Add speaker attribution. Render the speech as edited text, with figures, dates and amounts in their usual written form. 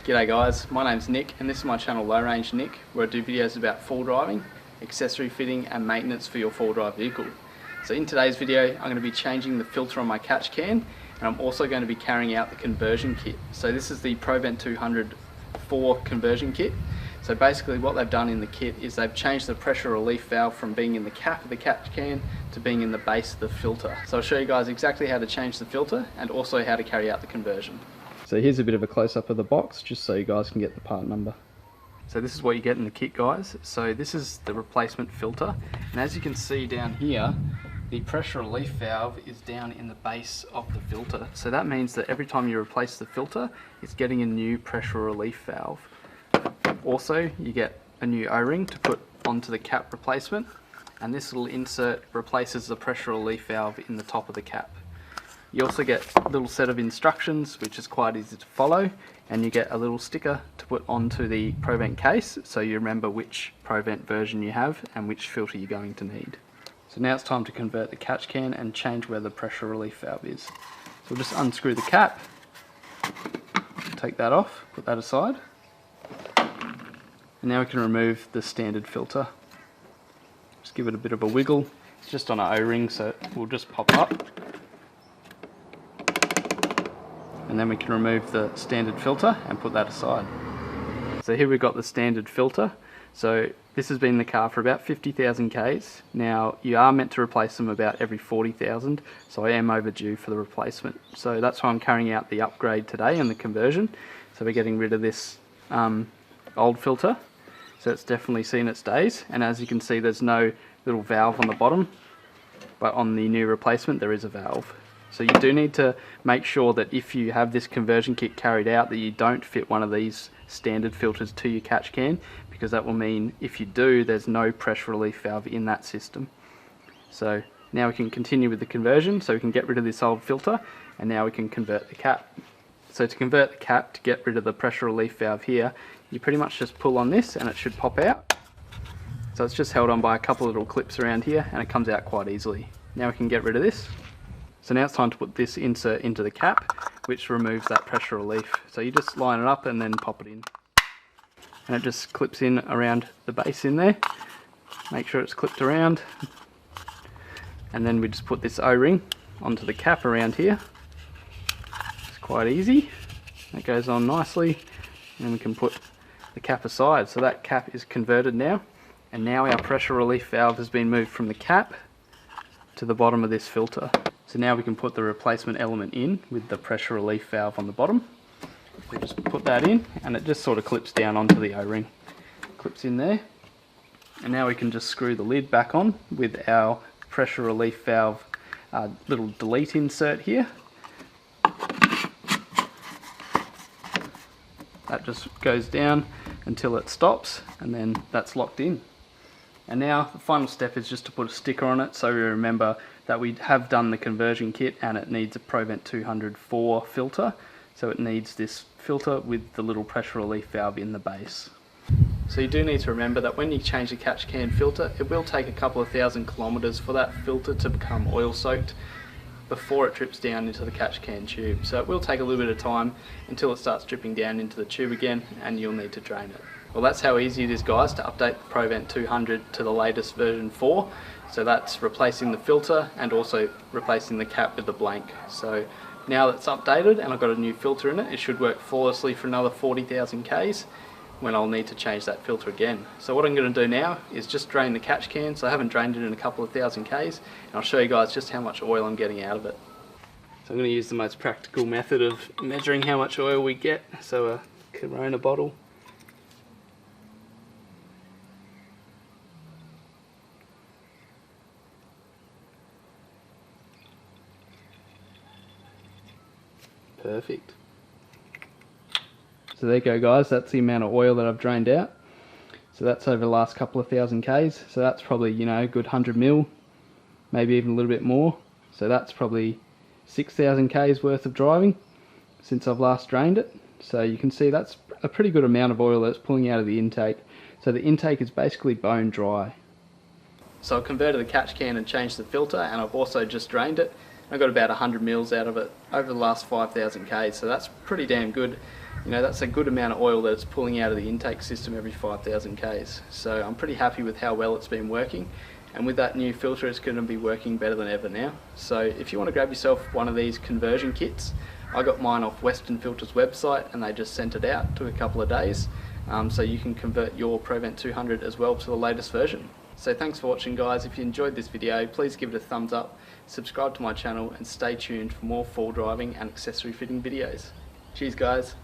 Speaker 1: G'day guys, my name's Nick and this is my channel Low Range Nick, where I do videos about full driving, accessory fitting and maintenance for your four drive vehicle. So in today's video I'm going to be changing the filter on my catch can, and I'm also going to be carrying out the conversion kit. So this is the Provent 204 conversion kit. So basically what they've done in the kit is they've changed the pressure relief valve from being in the cap of the catch can to being in the base of the filter. So I'll show you guys exactly how to change the filter and also how to carry out the conversion. So here's a bit of a close-up of the box just so you guys can get the part number. So this is what you get in the kit, guys. So this is the replacement filter, and as you can see down here, the pressure relief valve is down in the base of the filter. So that means that every time you replace the filter, it's getting a new pressure relief valve. Also, you get a new O-ring to put onto the cap replacement, and this little insert replaces the pressure relief valve in the top of the cap. You also get a little set of instructions which is quite easy to follow, and you get a little sticker to put onto the Provent case so you remember which Provent version you have and which filter you're going to need. So now it's time to convert the catch can and change where the pressure relief valve is. So we'll just unscrew the cap, take that off, put that aside, and now we can remove the standard filter. Just give it a bit of a wiggle. It's just on an O-ring, so it will just pop up. And then we can remove the standard filter and put that aside. So here we've got the standard filter. So this has been in the car for about 50,000 Ks. Now you are meant to replace them about every 40,000, so I am overdue for the replacement. So that's why I'm carrying out the upgrade today and the conversion. So we're getting rid of this old filter. So it's definitely seen its days, and as you can see there's no little valve on the bottom, but on the new replacement there is a valve. So you do need to make sure that if you have this conversion kit carried out that you don't fit one of these standard filters to your catch can, because that will mean if you do, there's no pressure relief valve in that system. So now we can continue with the conversion, so we can get rid of this old filter and now we can convert the cap. So to convert the cap, to get rid of the pressure relief valve here, you pretty much just pull on this and it should pop out. So it's just held on by a couple of little clips around here and it comes out quite easily. Now we can get rid of this. So now it's time to put this insert into the cap, which removes that pressure relief. So you just line it up and then pop it in. And it just clips in around the base in there. Make sure it's clipped around. And then we just put this O-ring onto the cap around here. It's quite easy. That goes on nicely. And then we can put the cap aside. So that cap is converted now. And now our pressure relief valve has been moved from the cap to the bottom of this filter. So now we can put the replacement element in with the pressure relief valve on the bottom. We just put that in and it just sort of clips down onto the O-ring. Clips in there. And now we can just screw the lid back on with our pressure relief valve little delete insert here. That just goes down until it stops and then that's locked in. And now the final step is just to put a sticker on it so we remember that we have done the conversion kit and it needs a Provent 204 filter. So it needs this filter with the little pressure relief valve in the base. So you do need to remember that when you change the catch can filter, it will take a couple of thousand kilometers for that filter to become oil soaked before it drips down into the catch can tube. So it will take a little bit of time until it starts dripping down into the tube again and you'll need to drain it. Well, that's how easy it is, guys, to update the Provent 200 to the latest version 4. So that's replacing the filter and also replacing the cap with the blank. So now that's updated and I've got a new filter in it, it should work flawlessly for another 40,000 Ks when I'll need to change that filter again. So what I'm going to do now is just drain the catch can. So I haven't drained it in a couple of thousand Ks, and I'll show you guys just how much oil I'm getting out of it. So I'm going to use the most practical method of measuring how much oil we get. So a Corona bottle. Perfect. So there you go, guys, that's the amount of oil that I've drained out. So that's over the last couple of thousand Ks. So that's probably, you know, a good 100 mil, maybe even a little bit more. So that's probably 6,000 Ks worth of driving since I've last drained it. So you can see that's a pretty good amount of oil that's pulling out of the intake. So the intake is basically bone dry. So I've converted the catch can and changed the filter, and I've also just drained it. I got about 100 mils out of it over the last 5,000 Ks, so that's pretty damn good. you know, that's a good amount of oil that it's pulling out of the intake system every 5,000 Ks. So I'm pretty happy with how well it's been working. And with that new filter, it's going to be working better than ever now. So if you want to grab yourself one of these conversion kits, I got mine off Western Filter's website and they just sent it out. Took a couple of days. So you can convert your Provent 200 as well to the latest version. So thanks for watching, guys. If you enjoyed this video, please give it a thumbs up, subscribe to my channel, and stay tuned for more fall driving and accessory fitting videos. Cheers, guys.